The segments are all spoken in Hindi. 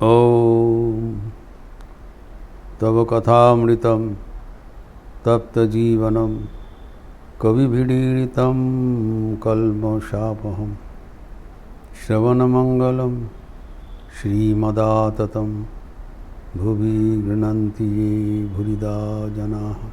ॐ तव कथामृतं तप्तजीवनं कविभिडीडितं कल्मषापहं श्रवणमङ्गलं श्रीमदाततं भुवि गृह्णन्ति ये भूरिदा जनाः।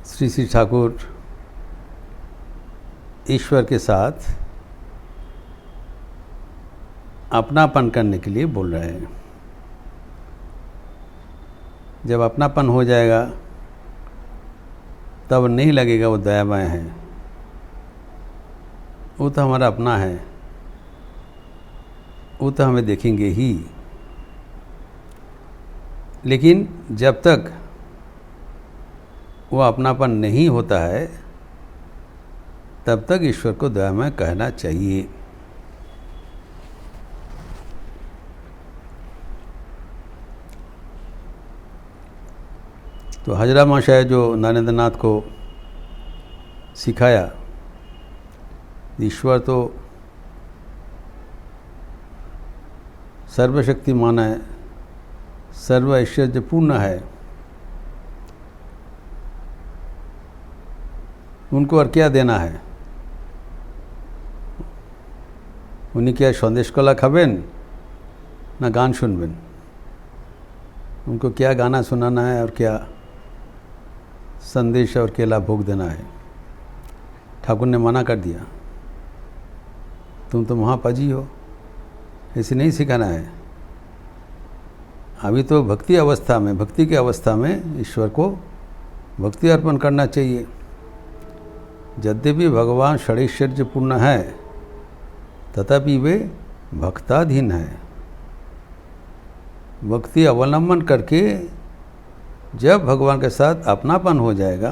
श्री श्री ठाकुर ईश्वर के साथ अपनापन करने के लिए बोल रहे हैं। जब अपनापन हो जाएगा तब नहीं लगेगा वो दयामय है, वो तो हमारा अपना है, वो तो हमें देखेंगे ही। लेकिन जब तक वो अपनापन नहीं होता है तब तक ईश्वर को दयामय कहना चाहिए। तो हजरा महाशय जो नरेंद्रनाथ को सिखाया, ईश्वर तो सर्वशक्तिमान है, सर्व ऐश्वर्यपूर्ण है, उनको और क्या देना है? उन्हीं क्या संदेश कला खाबेन ना गान सुनबेन? उनको क्या गाना सुनाना है और क्या संदेश और केला भोग देना है? ठाकुर ने मना कर दिया, तुम तो महापाजी हो, ऐसे नहीं सिखाना है। अभी तो भक्ति अवस्था में, भक्ति की अवस्था में ईश्वर को भक्ति अर्पण करना चाहिए। यद्यपि भगवान षडैश्वर्यपूर्ण है तथापि वे भक्ताधीन है। भक्ति अवलंबन करके जब भगवान के साथ अपनापन हो जाएगा,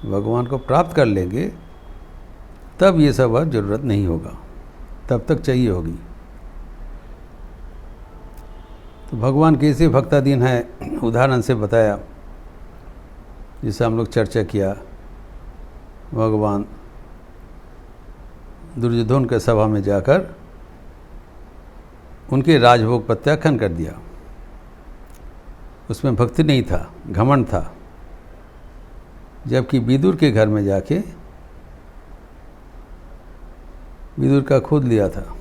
भगवान को प्राप्त कर लेंगे, तब ये सब जरूरत नहीं होगा, तब तक चाहिए होगी। तो भगवान कैसे भक्ताधीन है उदाहरण से बताया, जिसे हम लोग चर्चा किया। भगवान दुर्योधन के सभा में जाकर उनके राजभोग प्रत्याख्यान कर दिया। उसमें भक्ति नहीं था, घमंड था। जबकि विदुर के घर में जाके विदुर का खुद लिया था,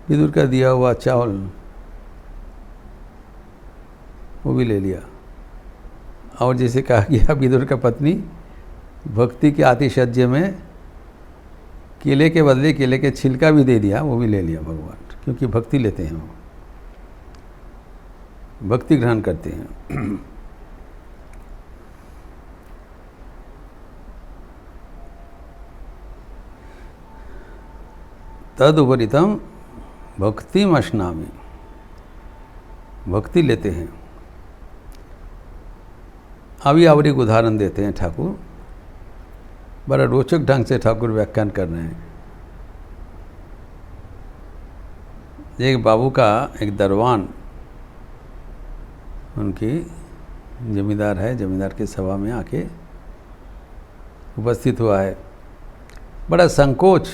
विदुर का दिया हुआ चावल वो भी ले लिया। और जैसे कहा गया, विदुर का पत्नी भक्ति के आतिशय्य में केले के बदले केले के छिलका भी दे दिया, वो भी ले लिया भगवान, क्योंकि भक्ति लेते हैं, वो भक्ति ग्रहण करते हैं। तदुपरितम भक्तिम अश्नामि, भक्ति लेते हैं। अभी और एक उदाहरण देते हैं ठाकुर, बड़ा रोचक ढंग से ठाकुर व्याख्यान कर रहे हैं। एक बाबू का एक दरवान, उनकी जमींदार है, जमींदार के सभा में आके उपस्थित हुआ है। बड़ा संकोच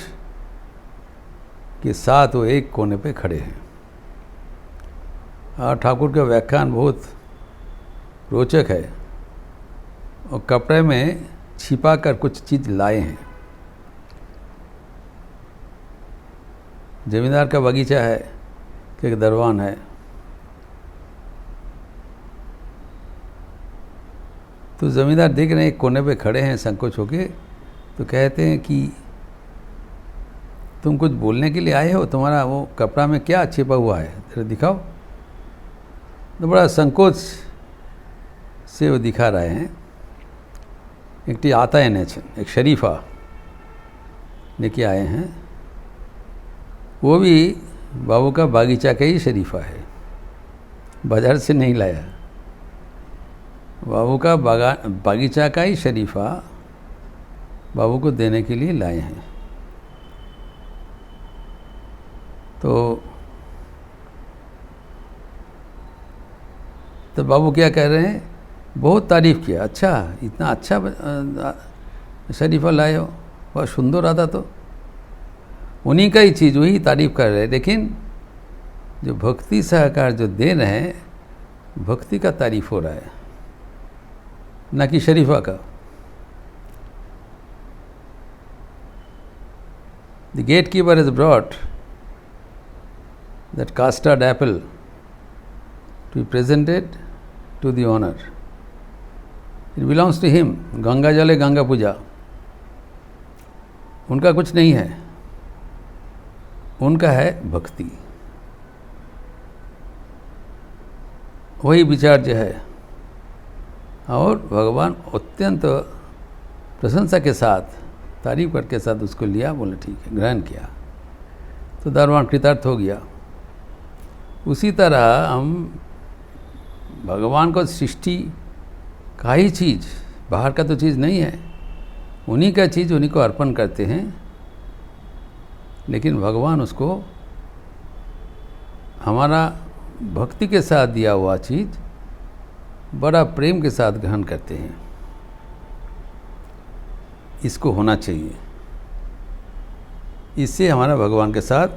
के साथ वो एक कोने पे खड़े हैं और ठाकुर का व्याख्यान बहुत रोचक है। और कपड़े में छिपा कर कुछ चीज़ लाए हैं। जमींदार का बगीचा है कि एक दरवान है, तो जमींदार देख रहे हैं एक कोने पे खड़े हैं संकोच होके, तो कहते हैं कि तुम कुछ बोलने के लिए आए हो, तुम्हारा वो कपड़ा में क्या छिपा हुआ है, जरा दिखाओ। तो बड़ा संकोच से वो दिखा रहे हैं। एक आता है नेचन, एक शरीफा लेके आए हैं, वो भी बाबू का बागीचा का ही शरीफा है, बाजार से नहीं लाया। बाबू का बागीचा का ही शरीफा बाबू को देने के लिए लाए हैं। तो बाबू क्या कह रहे हैं, बहुत तारीफ़ किया, अच्छा इतना अच्छा शरीफा लाए हो, बहुत सुंदर आता, तो उन्हीं का ही चीज़ वही तारीफ कर रहे हैं। लेकिन जो भक्ति सहकार जो दे रहे हैं, भक्ति का तारीफ हो रहा है, ना कि शरीफा का। The gatekeeper has brought that custard apple to be presented to the owner. It belongs to him. Ganga जल है, गंगा पूजा, उनका कुछ नहीं है, उनका है भक्ति। वही विचार जो है, और भगवान अत्यंत प्रशंसा के साथ, तारीफ करके साथ उसको लिया, बोले ठीक है, ग्रहण किया, तो दरबार कृतार्थ हो गया। उसी तरह हम भगवान को सृष्टि का ही चीज़, बाहर का तो चीज़ नहीं है, उन्हीं का चीज़ उन्हीं को अर्पण करते हैं। लेकिन भगवान उसको हमारा भक्ति के साथ दिया हुआ चीज़ बड़ा प्रेम के साथ ग्रहण करते हैं। इसको होना चाहिए, इससे हमारा भगवान के साथ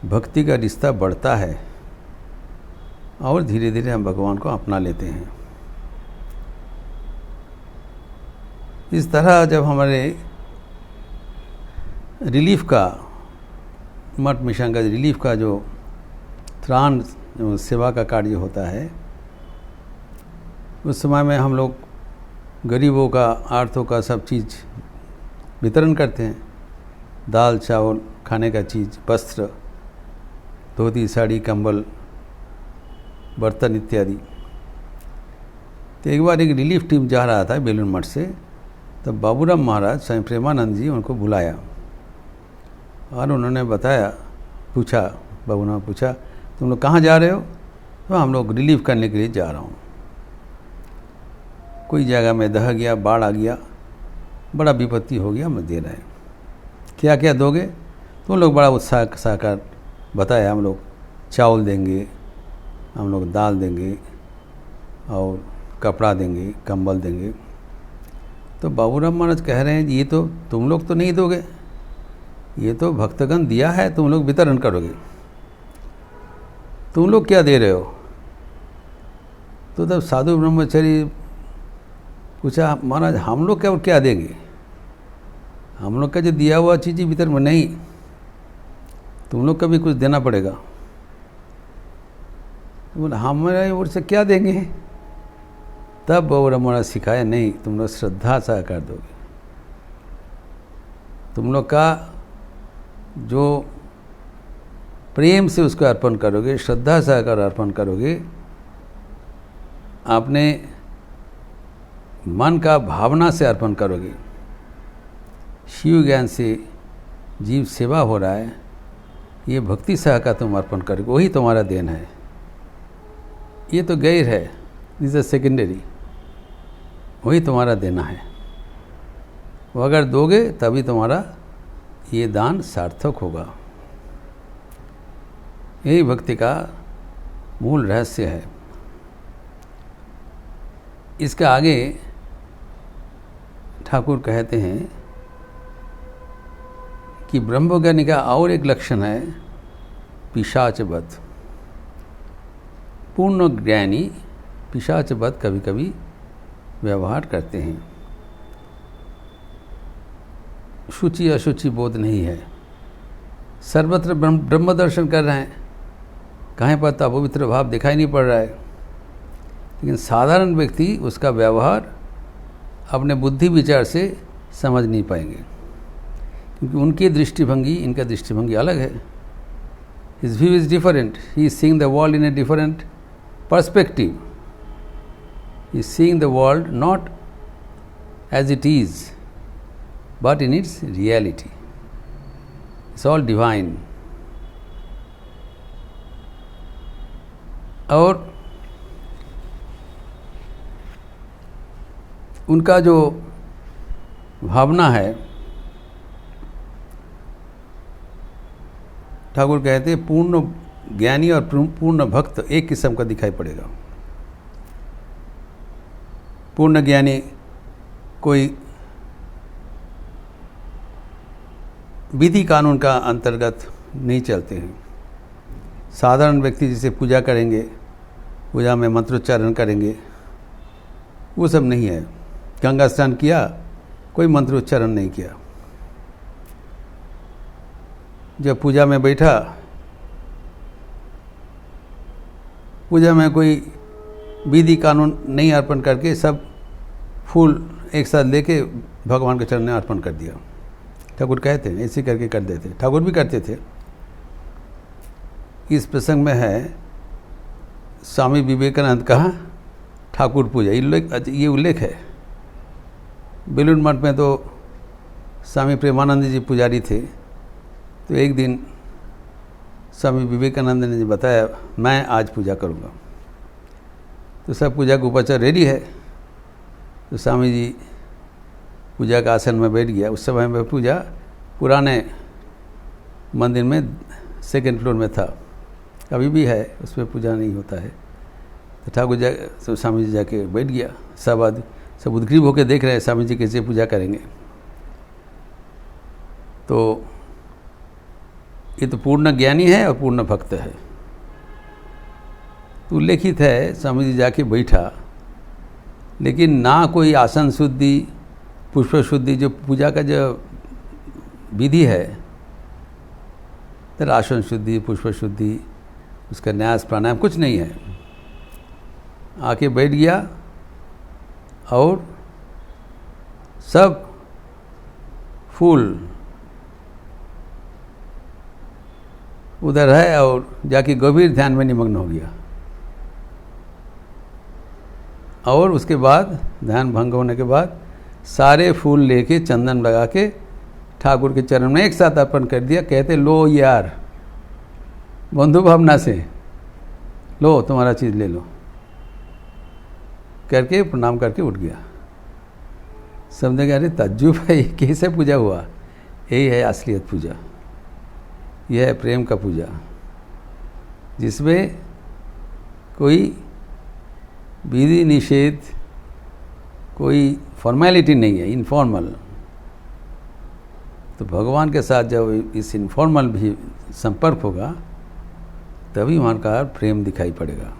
भक्ति का रिश्ता बढ़ता है और धीरे धीरे हम भगवान को अपना लेते हैं। इस तरह जब हमारे रिलीफ का, मठ मिशन का रिलीफ का जो त्राण सेवा का कार्य होता है, उस समय में हम लोग गरीबों का, आर्तों का सब चीज़ वितरण करते हैं, दाल चावल, खाने का चीज़, वस्त्र, धोती साड़ी, कंबल, बर्तन इत्यादि। तो एक बार एक रिलीफ टीम जा रहा था बेलूर मठ से, तब बाबूराम महाराज स्वामी प्रेमानंद जी उनको बुलाया और उन्होंने बताया, पूछा, बाबूराम पूछा, तुम लोग कहाँ जा रहे हो? तो हम लोग रिलीफ करने के लिए जा रहा हूँ, कोई जगह में दह गया, बाढ़ आ गया, बड़ा विपत्ति हो गया, मैं दे रहे हैं, क्या क्या दोगे? तो लोग बड़ा उत्साह सहकार बताया, हम लोग चावल देंगे, हम लोग दाल देंगे और कपड़ा देंगे, कंबल देंगे। तो बाबूराम महाराज कह रहे हैं, ये तो तुम लोग तो नहीं दोगे, ये तो भक्तगण दिया है, तुम लोग वितरण करोगे, तुम लोग क्या दे रहे हो? तो तब साधु ब्रह्मचारी पूछा, महाराज हम लोग क्या देंगे, हम लोग का जो दिया हुआ चीज़ वितरण में नहीं, तुम लोग का भी कुछ देना पड़ेगा। तो बोला हमारे ओर से क्या देंगे? तब बाबूराम महाराज सिखाया, नहीं, तुम लोग श्रद्धा सहकार दोगे, तुम लोग का जो प्रेम से उसको अर्पण करोगे, श्रद्धा सहकार अर्पण करोगे, आपने मन का भावना से अर्पण करोगे, शिव ज्ञान से जीव सेवा हो रहा है, ये भक्ति सहकार तुम अर्पण करोगे, वही तुम्हारा देन है। ये तो गैर है, दिस इज सेकेंडरी, वही तुम्हारा देना है। वो अगर दोगे तभी तुम्हारा ये दान सार्थक होगा। यही भक्ति का मूल रहस्य है। इसका आगे ठाकुर कहते हैं कि ब्रह्मज्ञानी का और एक लक्षण है पिशाचवत। पूर्ण ज्ञानी पिशाचवत कभी कभी व्यवहार करते हैं। शुचि अशुचि बोध नहीं है, सर्वत्र ब्रह्म दर्शन कर रहे हैं, कहीं पर तो अपवित्र भाव दिखाई नहीं पड़ रहा है। लेकिन साधारण व्यक्ति उसका व्यवहार अपने बुद्धि विचार से समझ नहीं पाएंगे, क्योंकि उनकी दृष्टिभंगी इनका दृष्टिभंगी अलग है। His view is different, he is seeing the world in a different perspective, he is seeing the world not as it is but in its reality. It's all divine. और उनका जो भावना है, ठाकुर कहते हैं पूर्ण ज्ञानी और पूर्ण भक्त एक किस्म का दिखाई पड़ेगा। पूर्ण ज्ञानी कोई विधि कानून का अंतर्गत नहीं चलते हैं। साधारण व्यक्ति जैसे पूजा करेंगे, पूजा में मंत्रोच्चारण करेंगे, वो सब नहीं है। गंगा स्नान किया, कोई मंत्रोच्चारण नहीं किया। जब पूजा में बैठा, पूजा में कोई विधि कानून नहीं अर्पण करके सब फूल एक साथ लेके भगवान के चरण में अर्पण कर दिया। ठाकुर कहते हैं ऐसे करके कर देते, ठाकुर भी करते थे। इस प्रसंग में है स्वामी विवेकानंद का ठाकुर पूजा, ये उल्लेख है। बेलूर मठ में तो स्वामी प्रेमानंद जी पुजारी थे। तो एक दिन स्वामी विवेकानंद ने बताया मैं आज पूजा करूँगा। तो सब पूजा का उपाचार रेडी है। तो स्वामी जी पूजा का आसन में बैठ गया। उस समय में पूजा पुराने मंदिर में 2nd फ्लोर में था, अभी भी है, उसमें पूजा नहीं होता है। तो ठाकुर तो स्वामी जी जाके बैठ गया। सब उद्ग्रीव होकर देख रहे हैं स्वामी जी कैसे पूजा करेंगे। तो ये तो पूर्ण ज्ञानी है और पूर्ण भक्त है। तो उल्लेखित है स्वामी जी जाके बैठा, लेकिन ना कोई आसन शुद्धि, पुष्प शुद्धि, जो पूजा का जो विधि है, तो आसन शुद्धि, पुष्प शुद्धि, उसका न्यास प्राणायाम कुछ नहीं है। आके बैठ गया और सब फूल उधर है और जाके गंभीर ध्यान में निमग्न हो गया। और उसके बाद ध्यान भंग होने के बाद सारे फूल लेके चंदन लगा के ठाकुर के चरण में एक साथ अर्पण कर दिया। कहते लो यार, बंधु भावना से लो, तुम्हारा चीज़ ले लो, करके प्रणाम करके उठ गया। समझे अरे तज्जुब है, कैसे पूजा हुआ? यही है असलियत पूजा, यह है प्रेम का पूजा, जिसमें कोई विधि निषेध, कोई फॉर्मेलिटी नहीं है, इनफॉर्मल। तो भगवान के साथ जब इस इनफॉर्मल भी संपर्क होगा तभी वहाँ का प्रेम दिखाई पड़ेगा।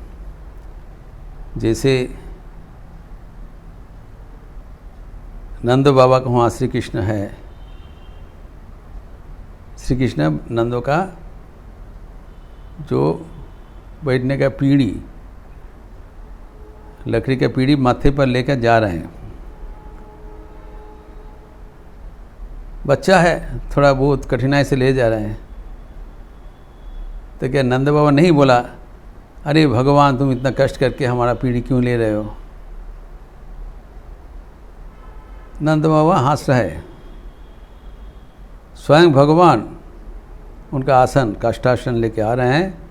जैसे नंद बाबा का वहाँ श्री कृष्ण है, श्री कृष्ण नंदों का जो बैठने का पीढ़ी, लकड़ी का पीढ़ी माथे पर लेकर जा रहे हैं। बच्चा है, थोड़ा बहुत कठिनाई से ले जा रहे हैं। तो क्या नंद बाबा नहीं बोला अरे भगवान तुम इतना कष्ट करके हमारा पीढ़ी क्यों ले रहे हो? नंद बाबा हंस रहे। स्वयं भगवान उनका आसन, काष्ठासन लेके आ रहे हैं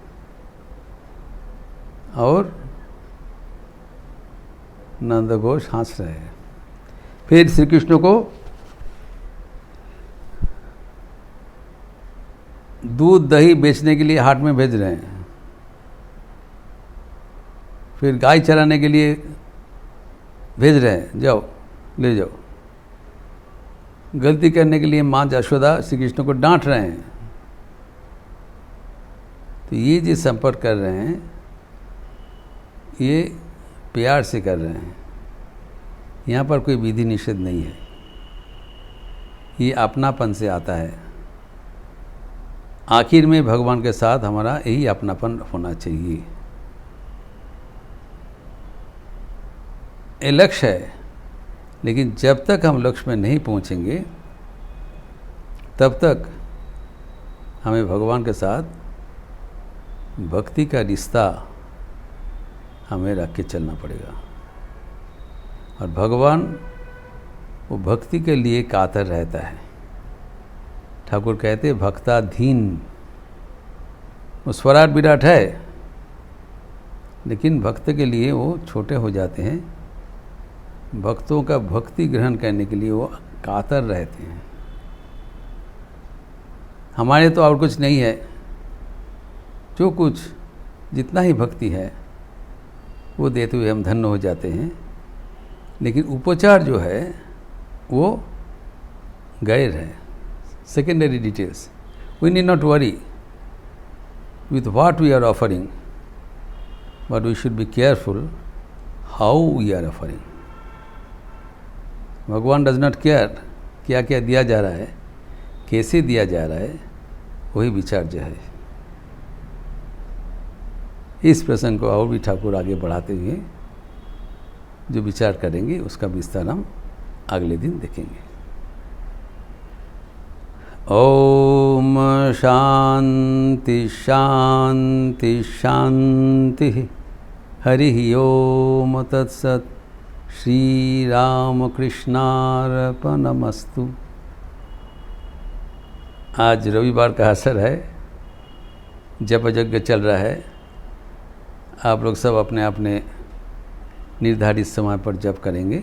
और नंद घोष हंस रहे हैं। फिर श्री कृष्ण को दूध दही बेचने के लिए हाट में भेज रहे हैं, फिर गाय चराने के लिए भेज रहे हैं, जाओ ले जाओ। गलती करने के लिए माँ यशोदा श्री कृष्ण को डांट रहे हैं। तो ये जो संपर्क कर रहे हैं ये प्यार से कर रहे हैं। यहाँ पर कोई विधि निषेध नहीं है, ये अपनापन से आता है। आखिर में भगवान के साथ हमारा यही अपनापन होना चाहिए। ये लक्ष्य है, लेकिन जब तक हम लक्ष्य में नहीं पहुंचेंगे तब तक हमें भगवान के साथ भक्ति का रिश्ता हमें रख के चलना पड़ेगा। और भगवान वो भक्ति के लिए कातर रहता है। ठाकुर कहते भक्ताधीन, वो स्वराट विराट है, लेकिन भक्त के लिए वो छोटे हो जाते हैं। भक्तों का भक्ति ग्रहण करने के लिए वो कातर रहते हैं। हमारे तो और कुछ नहीं है, जो कुछ जितना ही भक्ति है वो देते हुए हम धन्य हो जाते हैं। लेकिन उपचार जो है वो गैर है, secondary details. We need not worry with what we are offering, but we should be careful how we are offering. भगवान डज नॉट केयर क्या क्या दिया जा रहा है, कैसे दिया जा रहा है, वही विचार्य है. इस प्रसंग को और भी ठाकुर आगे बढ़ाते हुए जो विचार करेंगे उसका विस्तार हम अगले दिन देखेंगे. ओम शांति शांति शांति. हरि ओम तत्सत. श्री रामकृष्णार्पणमस्तु. आज रविवार का अवसर है, जप यज्ञ चल रहा है. आप लोग सब अपने अपने निर्धारित समय पर जप करेंगे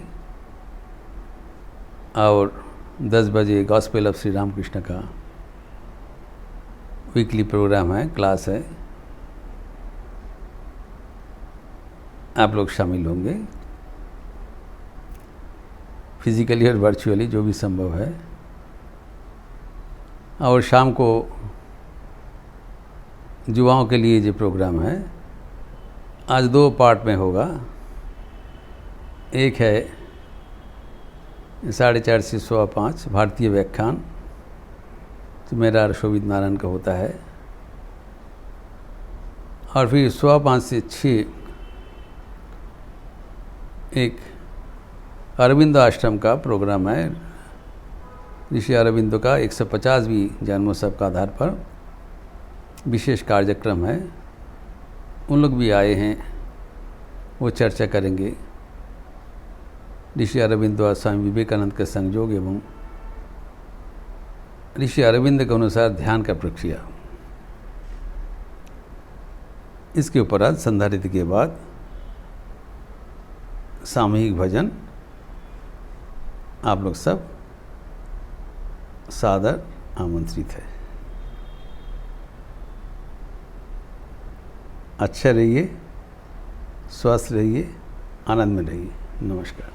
और 10 बजे गॉस्पेल ऑफ श्री रामकृष्ण का वीकली प्रोग्राम है, क्लास है. आप लोग शामिल होंगे फिजिकली और वर्चुअली जो भी संभव है. और शाम को युवाओं के लिए जो प्रोग्राम है आज 2 पार्ट में होगा. एक है 4:30 से 5:15 भारतीय व्याख्यान, तो मेरा शोभित नारायण का होता है. और फिर 5:15 से 6 एक अरविंद आश्रम का प्रोग्राम है. ऋषि अरविंद का 150वीं जन्मोत्सव का आधार पर विशेष कार्यक्रम है. उन लोग भी आए हैं, वो चर्चा करेंगे ऋषि अरविंद और स्वामी विवेकानंद के संयोग एवं ऋषि अरविंद के अनुसार ध्यान का प्रक्रिया. इसके उपरांत संध्यारति के बाद सामूहिक भजन. आप लोग सब सादर आमंत्रित है. अच्छा रहिए, स्वस्थ रहिए, आनंद में रहिए. नमस्कार.